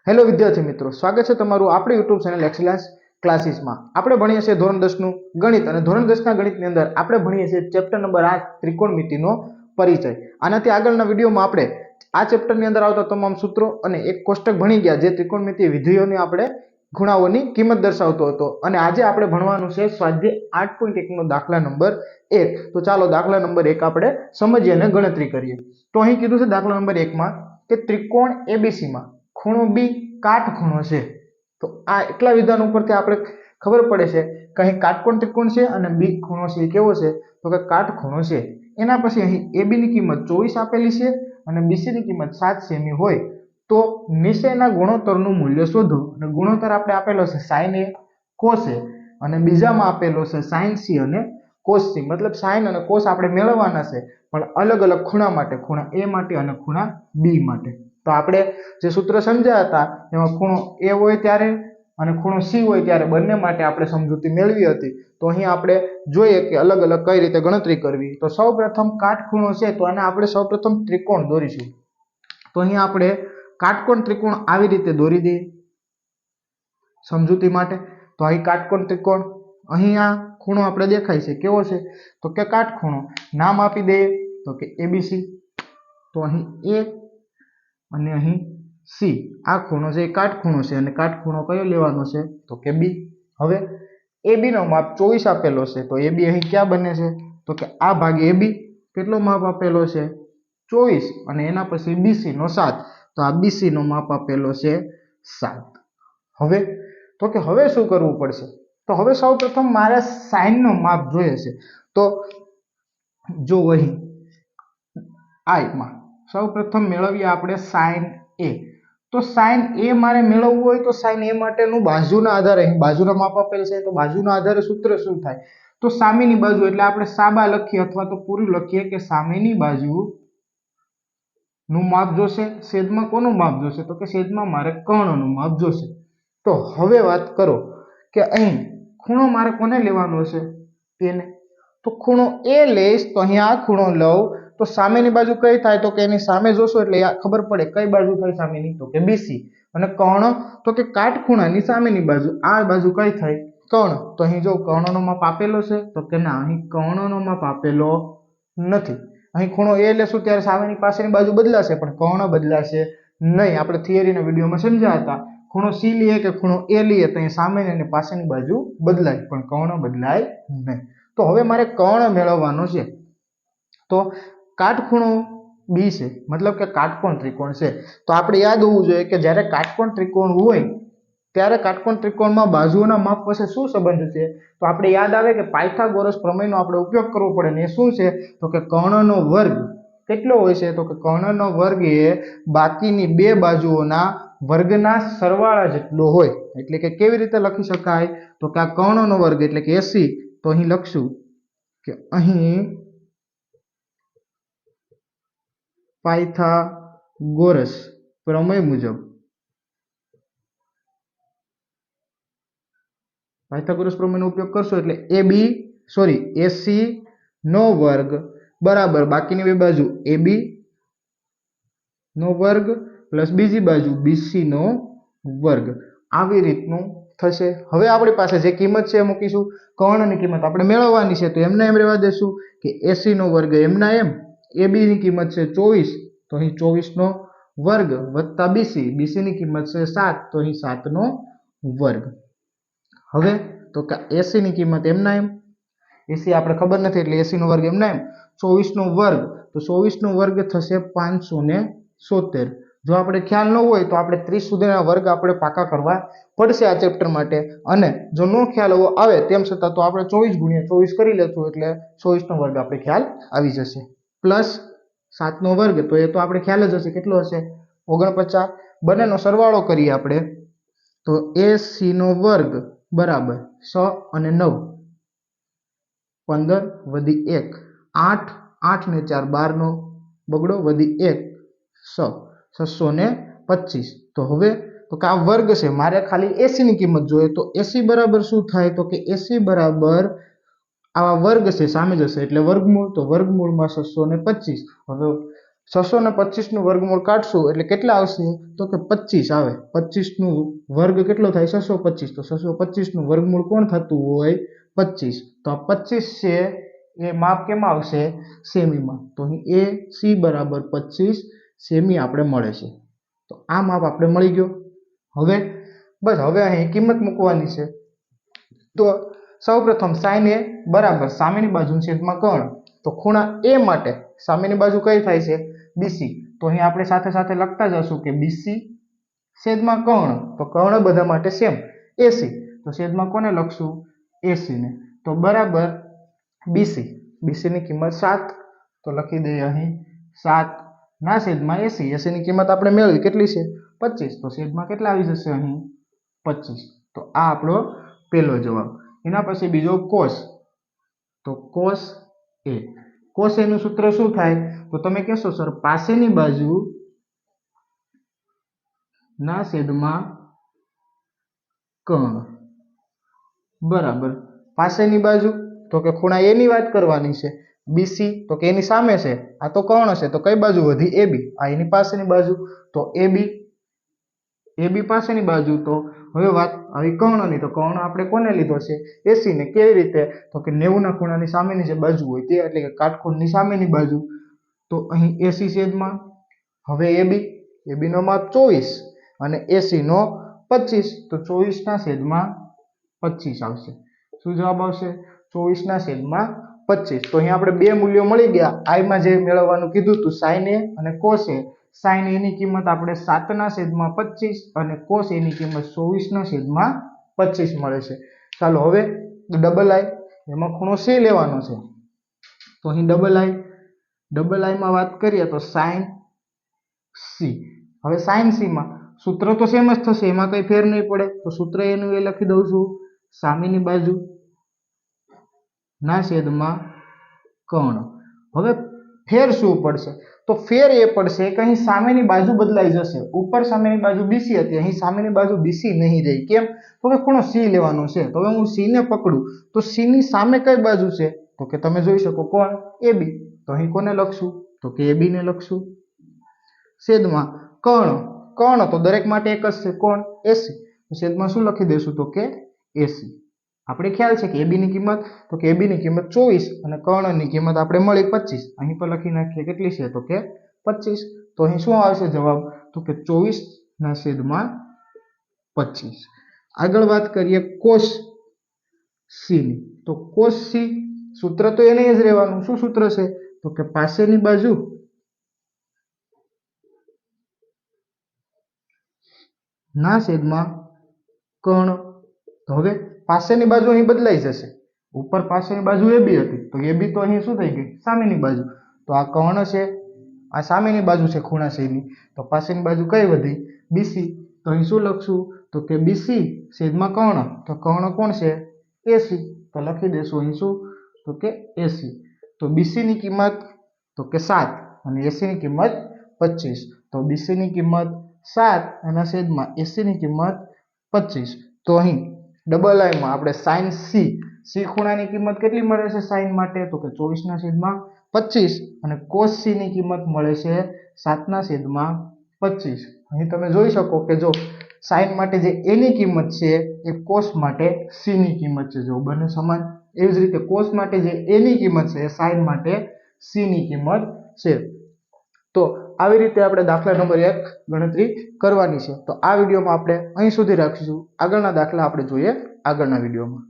Hello વિદ્યાર્થી મિત્રો, સ્વાગત છે તમારું આપણી યુટ્યુબ ચેનલ એક્સેલન્સ ક્લાસીસમાં। આપણે ભણીએ છીએ ધોરણ 10 નું ગણિત અને ધોરણ 10 ના ગણિતની અંદર આપણે ભણીએ છીએ ચેપ્ટર નંબર 8 ત્રિકોણમિતિનો પરિચય। આનાથી આગળના વિડીયોમાં આપણે આ ચેપ્ટરની અંદર આવતા તમામ સૂત્રો અને એક કોષ્ટક ભણી ગયા જે ત્રિકોણમિતિ વિધેયોની આપણે ખૂણાઓની કિંમત દર્શાવતો હતો। અને આજે આપણે ભણવાનું છે સ્વાધ્યાય 8.1 નો દાખલા નંબર 1। તો ચાલો દાખલા નંબર 1 આપણે સમજીએ અને ગણતરી કરીએ। તો અહીં કીધું છે દાખલા નંબર 1 માં કે ત્રિકોણ ABC માં ખૂણો B કાટખૂણો છે। તો આ એટલા વિધાન ઉપરથી આપણે ખબર પડે છે કે અહીં કાટકોણ ત્રિકોણ છે અને B ખૂણો છે કેવો છે તો કે કાટખૂણો છે। એના પછી અહીં AB ની કિંમત 24 આપેલી છે અને BC ની કિંમત 7 સેમી હોય તો નીચેના ગુણોત્તરનું મૂલ્ય શોધો। અને ગુણોત્તર આપણે આપેલો છે sin A cos A અને બીજામાં આપેલો છે sin C અને cos C। મતલબ sin અને cos આપણે મેળવવાના છે પણ અલગ અલગ ખૂણા માટે, ખૂણા A માટે અને ખૂણા B માટે। તો આપણે જે સૂત્ર સમજ્યા હતા એમાં ખૂણો A હોય ત્યારે અને ખૂણો C હોય ત્યારે બંને માટે આપણે સમજૂતી મેળવી હતી। તો અહીં આપણે જોઈએ કે અલગ અલગ કઈ રીતે ગણતરી કરવી। તો સૌપ્રથમ કાટખૂણો છે તો આને આપણે સૌપ્રથમ ત્રિકોણ દોરીશું। તો અહીં આપણે કાટકોણ ત્રિકોણ આવી રીતે દોરી દઈએ સમજૂતી માટે। તો અહીં કાટકોણ ત્રિકોણ, અહીં આ ખૂણો આપણે દેખાય છે કેવો છે તો કે કાટખૂણો। નામ આપી દઈએ તો કે ABC। તો અહીં A અને અહીં C, આ ખૂણો છે એ કાટખૂણો છે અને કાટખૂણો કયો લેવાનો છે તો કે B। હવે AB નો માપ 24 આપેલો છે તો AB અહીં ક્યાં બને છે તો કે આ ભાગ AB કેટલો માપ આપેલો છે 24 અને એના પછી BC નો 7 તો આ BC નો માપ આપેલો છે 7। હવે તો કે હવે શું કરવું પડશે તો હવે સૌપ્રથમ મારે sin નો માપ જોઈએ છે। તો જો અહીં I માં સૌપ્રથમ મેળવીએ આપણે sin A। તો sin A મારે મેળવવું હોય તો sin A માટેનું બાજુના આધારે અહીં બાજુના માપ આપેલ છે તો બાજુના આધારે સૂત્ર શું થાય તો સામેની બાજુ એટલે આપણે સાબા લખીએ અથવા તો પૂરું લખીએ કે સામેની બાજુ નું માપ જોશે। છેદમાં કોનું માપ જોશે તો કે છેદમાં મારે કર્ણનું માપ જોશે। તો હવે વાત કરો કે અહીં ખૂણો મારે કોને લેવાનો છે તેને। તો ખૂણો A લઈશ તો અહીં આ ખૂણો લઉં તો સામેની બાજુ કઈ થાય તો કે એની સામે જોશો એટલે ખબર પડે કઈ બાજુ થાય સામેની તો કે BC અને કર્ણ તો કે કાટખૂણાની સામેની બાજુ આ બાજુ કઈ થાય કર્ણ। તો અહીં જો કર્ણનો માપ આપેલો છે તો કે ના, અહીં કર્ણનો માપ આપેલો નથી। અહીં ખૂણો A લેશું ત્યારે સામેની પાસેની બાજુ બદલાશે પણ કર્ણ બદલાશે નહીં। આપણે થિયરીના વિડીયોમાં સમજ્યા હતા ખૂણો C લઈએ કે ખૂણો A લઈએ તો અહીં સામેની અને પાસેની બાજુ બદલાય પણ કર્ણ બદલાય નહીં। તો હવે મારે કર્ણ મેળવવાનો છે તો કાટખૂણો B છે મતલબ કે કાટકોણ ત્રિકોણ છે। તો આપણે યાદ હોવું જોઈએ કે જ્યારે કાટકોણ ત્રિકોણ હોય ત્યારે કાટકોણ ત્રિકોણમાં બાજુઓના માપ વચ્ચે શું સંબંધ છે તો આપણે યાદ આવે કે પાયથાગોરસ પ્રમેયનો આપણે ઉપયોગ કરવો પડે ને એ શું છે તો કે કર્ણનો વર્ગ કેટલો હોય છે તો કે કર્ણનો વર્ગ એ બાકીની બે બાજુઓના વર્ગના સરવાળા જેટલો હોય। એટલે કે કેવી રીતે લખી શકાય તો કે આ કર્ણનો વર્ગ એટલે કે 80 તો અહીં લખશું કે અહીં પાયથાગોરસ પ્રમેય મુજબ પાયથાગોરસ પ્રમેયનો ઉપયોગ કરશો એટલે AC નો વર્ગ બરાબર બાકીની બે બાજુ AB નો વર્ગ પ્લસ બીજી બાજુ BC નો વર્ગ આવી રીતનું થશે। હવે આપણી પાસે જે કિંમત છે એ મૂકીશું। કર્ણની કિંમત આપણે મેળવવાની છે તો એમને એમ રહેવા દેશું કે AC નો વર્ગ એમના એમ, AB ની કિંમત છે 24 તો અહીં 24 નો વર્ગ વત્તા BC ની કિંમત છે 7 તો અહીં 7 નો વર્ગ। હવે તો કે AC ની કિંમત એમના એમ, AC આપણે ખબર નથી એટલે AC નો વર્ગ એમના એમ 24 નો વર્ગ તો 24 નો વર્ગ થશે 570। જો આપણે ખ્યાલ ન હોય તો આપણે 30 સુધીના વર્ગ આપણે પાકા કરવા પડશે આ ચેપ્ટર માટે અને જો નો ખ્યાલ આવે તેમ છતાં તો આપણે 24 ગુણ્યા 24 કરી લેશું એટલે 24 નો વર્ગ આપણે ખ્યાલ આવી જશે પ્લસ 7 નો વર્ગ તો એ તો આપણે ખ્યાલ જ હશે કેટલો હશે 49। બંનેનો સરવાળો કરીએ આપણે તો AC નો વર્ગ બરાબર 6 અને 9 15 વધી 1 8 8 ને 4 12 નો બગડો વધી 1 625। તો હવે તો કે આ વર્ગ છે મારે ખાલી AC ની કિંમત જોઈએ તો AC બરાબર શું થાય તો કે AC બરાબર આ વર્ગ છે સામે જશે એટલે વર્ગમૂળ તો વર્ગમૂળમાં 625। હવે 625 નું વર્ગમૂળ કાઢશું એટલે કેટલા આવશે તો કે 25 આવે 25 નું વર્ગ કેટલો થાય 625 તો 625 નું વર્ગમૂળ કોણ થતું હોય 25 તો આ 25 છે એ માપ કેમાં આવશે સેમીમાં તો અહીં AC બરાબર 25 સેમી આપણે મળે છે તો આ માપ આપણે મળી ગયો હવે બસ હવે અહીં કિંમત મૂકવાની છે તો સૌપ્રથમ sin A બરાબર સામેની બાજુના છેદમાં કર્ણ તો ખૂણા A માટે સામેની બાજુ કઈ થાય છે BC તો અહીં આપણે સાથે સાથે લખતા જશું કે BC છેદમાં કર્ણ તો કર્ણ બધા માટે સેમ AC તો છેદમાં કોને લખશું AC ને તો બરાબર BC ની કિંમત 7 તો લખી દઈએ અહીં 7 ના છેદમાં AC ની કિંમત આપણે મેળવી કેટલી છે 25 તો છેદમાં કેટલા આવી જશે અહીં 25 તો આ આપણો પહેલો જવાબ એના પછી બીજો cos તો cos A નું સૂત્ર શું થાય તો તમે કહેશો સર પાસેની બાજુ ના છેદમાં કર્ણ બરાબર પાસેની બાજુ તો કે ખૂણા A ની વાત કરવાની છે BC તો કે એની સામે છે આ તો કર્ણ છે તો કઈ બાજુ વધી AB આ એની પાસેની બાજુ તો AB પાસેની બાજુ તો હવે વાત આવી કર્ણની તો કર્ણ આપણે કોને લીધો છે AC ને કેવી રીતે તો કે 90 ના ખૂણાની સામેની જે બાજુ હોય તે એટલે કે કાટખૂણની સામેની બાજુ તો અહીં AC છેદમાં હવે AB નો માપ 24 અને AC નો 25 તો 24 ના છેદમાં 25 આવશે શું જવાબ આવશે 24 ના છેદમાં 25 તો અહીં આપણે બે મૂલ્યો મળી ગયા I માં જે મેળવવાનું કીધું હતું sin A અને cos A sin A ની કિંમત આપણે 7 ના છેદમાં 25 અને cos A ની કિંમત 24 ના છેદમાં 25 મળે છે ચાલો હવે ડબલ I એમાં ખૂણો C લેવાનો છે તો અહીં ડબલ I માં વાત કરીએ તો sin C હવે sin C માં સૂત્ર તો સેમ જ થશે એમાં કઈ ફેર નહીં પડે તો સૂત્ર એનું એ લખી દઉં છું સામેની બાજુ ના છેદમાં કર્ણ હવે ફેર શું પડશે તો ફેર એ પડશે કે અહીં સામેની બાજુ બદલાઈ જશે ઉપર સામેની બાજુ BC હતી અહીં સામેની બાજુ BC નહીં રહી કેમ તો કે ખૂણો C લેવાનો છે તો હવે હું C ને પકડું તો C ની સામે કઈ બાજુ છે તો કે તમે જોઈ શકો કોણ AB તો અહીં કોને લખશું તો કે AB ને લખશું છેદમાં કર્ણ તો દરેક માટે એક જ છે કોણ AC તો છેદમાં શું લખી દેશું તો કે AC આપણે ખ્યાલ છે કે AB ની કિંમત તો કે AB ની કિંમત 24 અને કર્ણની કિંમત આપણે મળી 25 અહીં પર લખી નાખીએ કેટલી છે તો કે 25 તો અહીં શું આવશે જવાબ તો કે 24 ના છેદમાં 25 આગળ વાત કરીએ cos C ની તો cos C સૂત્ર તો એને જ રહેવાનું શું સૂત્ર છે તો કે પાસેની બાજુ ના છેદમાં કર્ણ તો હવે પાસેની બાજુ અહીં બદલાઈ જશે ઉપર પાસેની બાજુ AB હતી તો AB તો અહીં શું થઈ ગઈ સામેની બાજુ તો આ કર્ણ છે આ સામેની બાજુ છે ખૂણા C ની તો પાસેની બાજુ કઈ વધી BC તો અહીં શું લખશું તો કે BC છેદમાં કર્ણ તો કર્ણ કોણ છે AC તો લખી દેશું અહીં શું તો કે AC તો BC ની કિંમત તો કે 7 અને AC ની કિંમત 25 તો BC ની કિંમત 7 અને છેદમાં AC ની કિંમત 25 તો અહીં ડબલ I માં આપણે sin C ખૂણાની કિંમત કેટલી મળે છે sin માટે તો કે 24 ના છેદમાં 25 અને cos C ની કિંમત મળે છે 7 ના છેદમાં 25 અહીં તમે જોઈ શકો કે જો sin માટે જે A ની કિંમત છે એ cos માટે C ની કિંમત છે જો બંને સમાન એવી જ રીતે cos માટે જે A ની કિંમત છે એ sin માટે C ની કિંમત છે તો આવી રીતે આપણે દાખલા નંબર 1 ગણતરી કરવાની છે તો આ વિડિયોમાં આપણે અહીં સુધી રાખીશું આગળના દાખલા આપણે જોઈએ આગળના વિડિયોમાં